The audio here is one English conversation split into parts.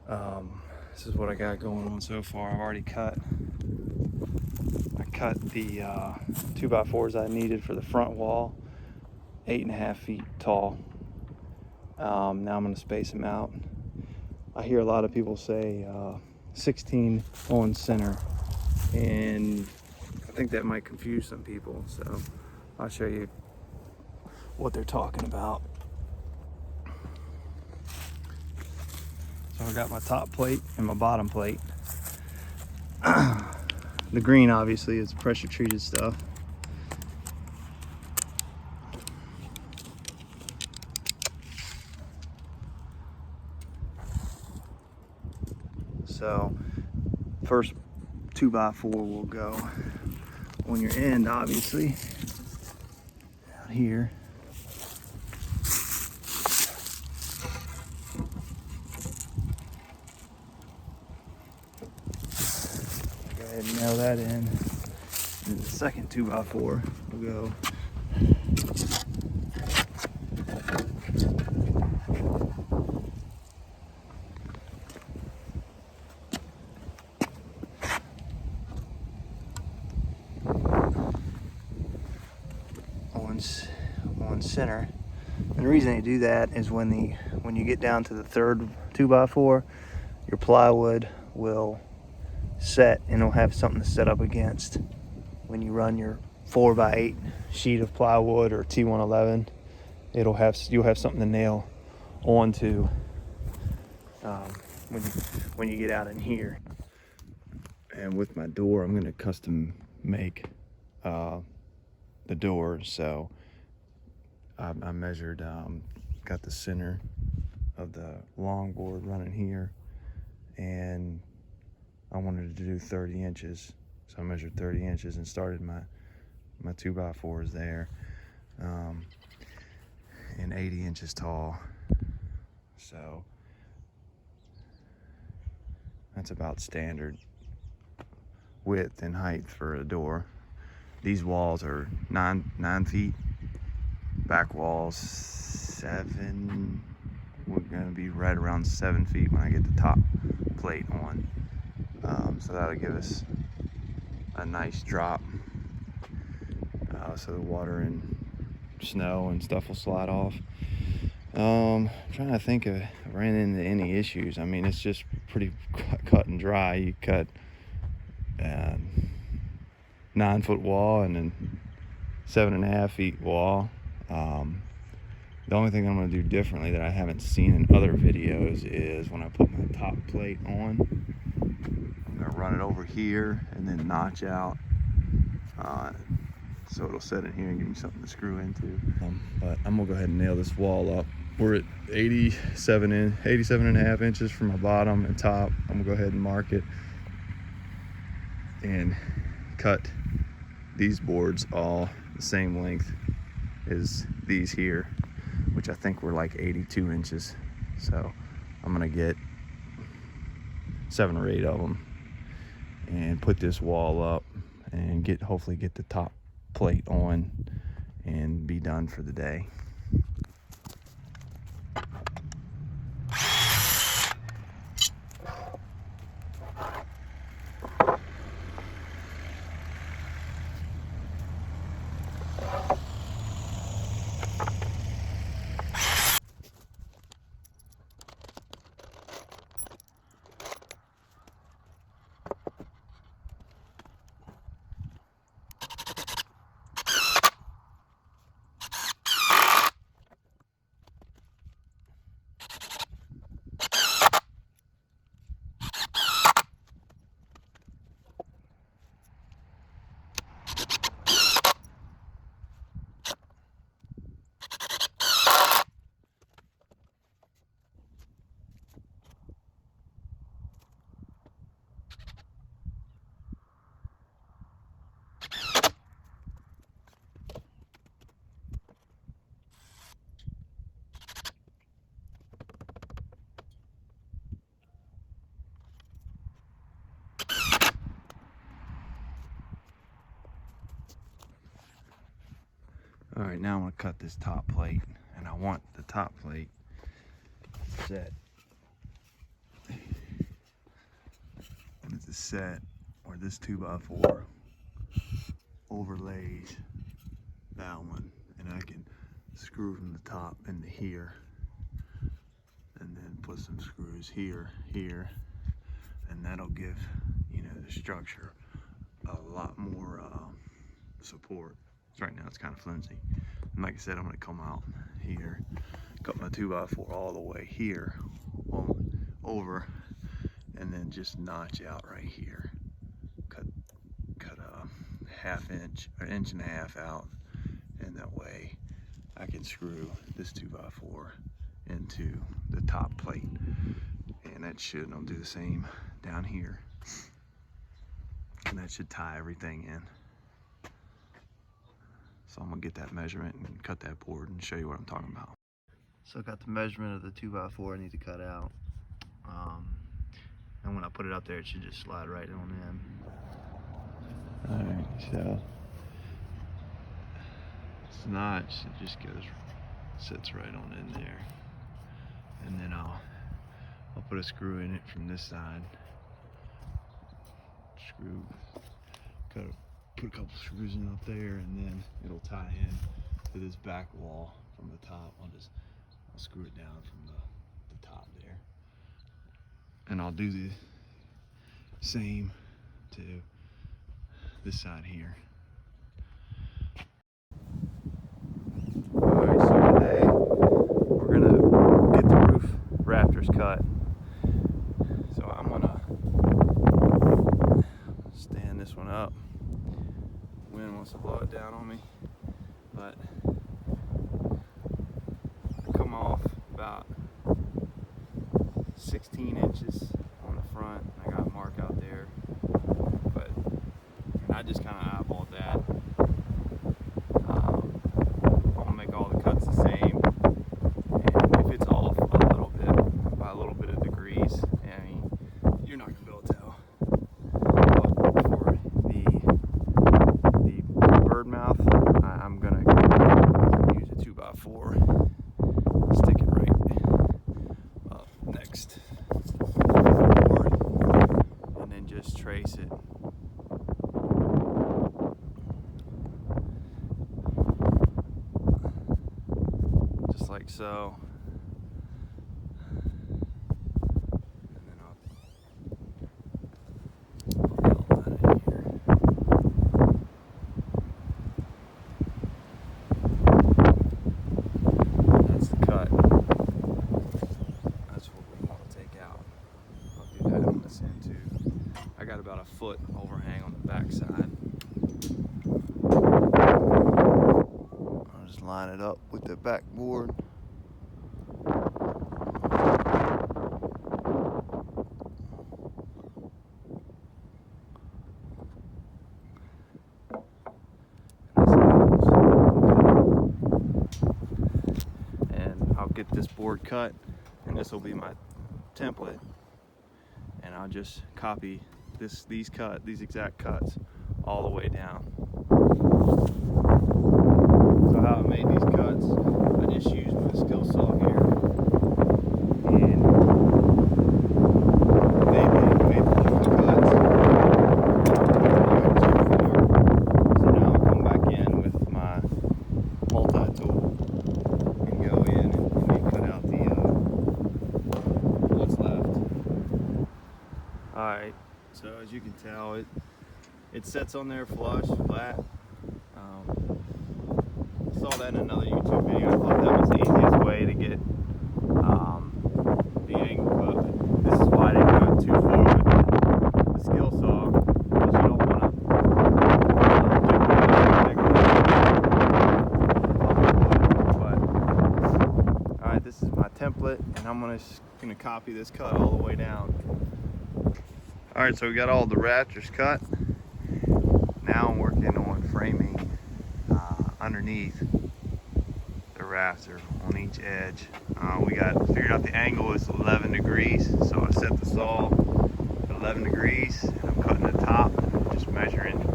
This is what I got going on so far. I cut the 2x4s I needed for the front wall, 8.5 feet tall. Now I'm going to space them out. I hear a lot of people say 16 on center, and I think that might confuse some people, so I'll show you what they're talking about. So I got my top plate and my bottom plate. The green obviously is pressure treated stuff. So first 2x4 will go on your end, obviously, out here. Go ahead and nail that in. And the second 2x4 will go on center. And the reason they do that is when you get down to the third 2x4, your plywood will set and it'll have something to set up against. When you run your 4x8 sheet of plywood or T111, you'll have something to nail onto when you get out in here. And with my door, I'm going to custom make the door. So I measured, got the center of the long board running here, and I wanted to do 30 inches. So I measured 30 inches and started my 2x4s there, and 80 inches tall. So that's about standard width and height for a door. These walls are 9 feet. Back walls 7. We're gonna be right around 7 feet when I get the top plate on. So that'll give us a nice drop, so the water and snow and stuff will slide off. I'm trying to think if I ran into any issues. I mean, it's just pretty cut and dry. You cut 9-foot wall and then 7.5 feet wall. The only thing I'm going to do differently that I haven't seen in other videos is when I put my top plate on, I'm going to run it over here and then notch out, so it'll set in here and give me something to screw into. But I'm going to go ahead and nail this wall up. We're at 87.5 inches from my bottom and top. I'm going to go ahead and mark it and cut these boards all the same length as these here, which I think were like 82 inches. So I'm gonna get 7 or 8 of them and put this wall up and hopefully get the top plate on and be done for the day. All right, now I'm gonna cut this top plate, and I want the top plate set set where this 2x4 overlays that one, and I can screw from the top into here, and then put some screws here, and that'll give, you know, the structure a lot more support. So right now it's kind of flimsy. And like I said, I'm gonna come out here, cut my 2x4 all the way here over, and then just notch out right here. Cut a ½ inch or 1.5 inches out, and that way I can screw this 2x4 into the top plate. And that should, I'll do the same down here. And that should tie everything in. So I'm gonna get that measurement and cut that board and show you what I'm talking about. So I got the measurement of the 2x4 I need to cut out. And when I put it up there, it should just slide right on in. Alright, so this notch, it just sits right on in there. And then I'll put a screw in it from this side. Put a couple screws in up there, and then it'll tie in to this back wall from the top. I'll screw it down from the top there. And I'll do the same to this side here. Alright, so today we're gonna get the roof rafters cut. So I'm gonna stand this one up. Wind wants to blow it down on me, but I come off about 16 inches on the front, and I got a mark out there, but I just kind of eyeballed that. I'm gonna make all the cuts the same, and if it's off a little bit, by a little bit of degrees, I mean, you're not gonna be able to tell. But for the bird mouth, I'm gonna use a 2x4, stick it right up next to the board, and then just trace it. Just like so. And then I'll put that in here. That's the cut. That's what we want to take out. I'll do that on this end too. I got about a foot overhang on the back side. I'll just line it up with the backboard. And I'll get this board cut, and this will be my template. And I'll just copy these exact cuts all the way down. So how I made these cuts, I just used my skill saw here, and made the cuts. So now I'll come back in with my multi-tool and go in and cut out what's left. Alright, so as you can tell, it sets on there flush, flat. Saw that in another YouTube video. I thought that was the easiest way to get the angle, but this is why I didn't go too far with the skill saw, because you don't want to but alright, this is my template, and I'm gonna copy this cut all the way down. Alright, so we got all the rafters cut. Now I'm working on framing underneath the rafter on each edge. We figured out the angle is 11 degrees, so I set the saw at 11 degrees, and I'm cutting the top, just measuring the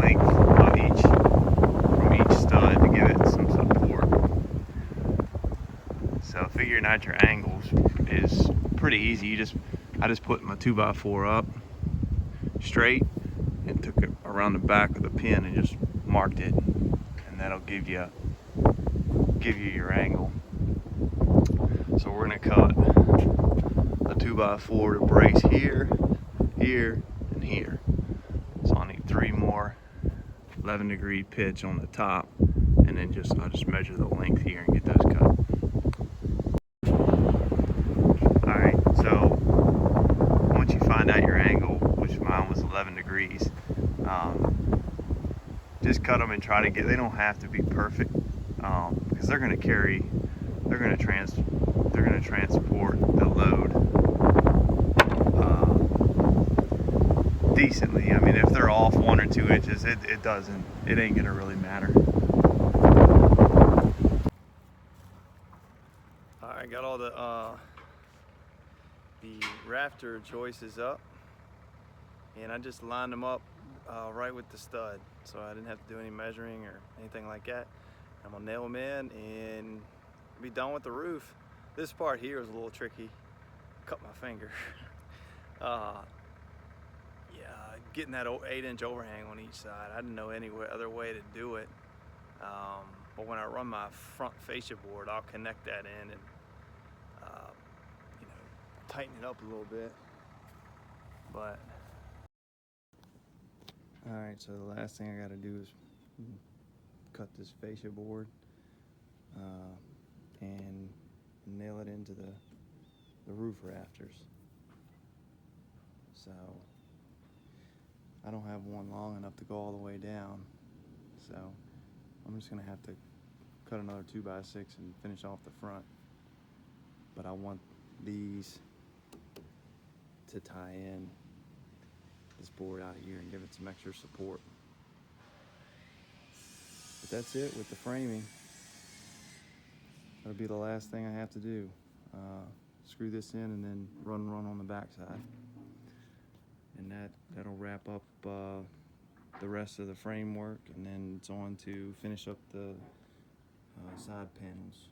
length of from each stud to give it some support. So figuring out your angles is pretty easy. You just I just put my 2x4 up straight and took it around the back of the pin and just marked it, and that'll give you your angle. So we're gonna cut a 2x4 to brace here, here, and here. So I need 3 more 11-degree pitch on the top, and then I'll just measure the length here and get those cut. Alright, so once you find out your angle, which mine was 11 degrees, just cut them and try to get, they don't have to be perfect, because they're going to transport the load decently. I mean, if they're off 1 or 2 inches, it ain't going to really matter. Alright, got all the rafter joists up, and I just lined them up right with the stud, so I didn't have to do any measuring or anything like that. I'm gonna nail them in and be done with the roof. This part here is a little tricky. Cut my finger. Yeah, getting that 8-inch overhang on each side. I didn't know any other way to do it. But when I run my front fascia board, I'll connect that in and tighten it up a little bit. But all right, so the last thing I got to do is cut this fascia board and nail it into the roof rafters. So I don't have one long enough to go all the way down, so I'm just gonna have to cut another 2x6 and finish off the front. But I want these to tie in this board out here and give it some extra support. But that's it with the framing. That'll be the last thing I have to do. Screw this in and then run on the backside. And that'll wrap up the rest of the framework, and then it's on to finish up the side panels.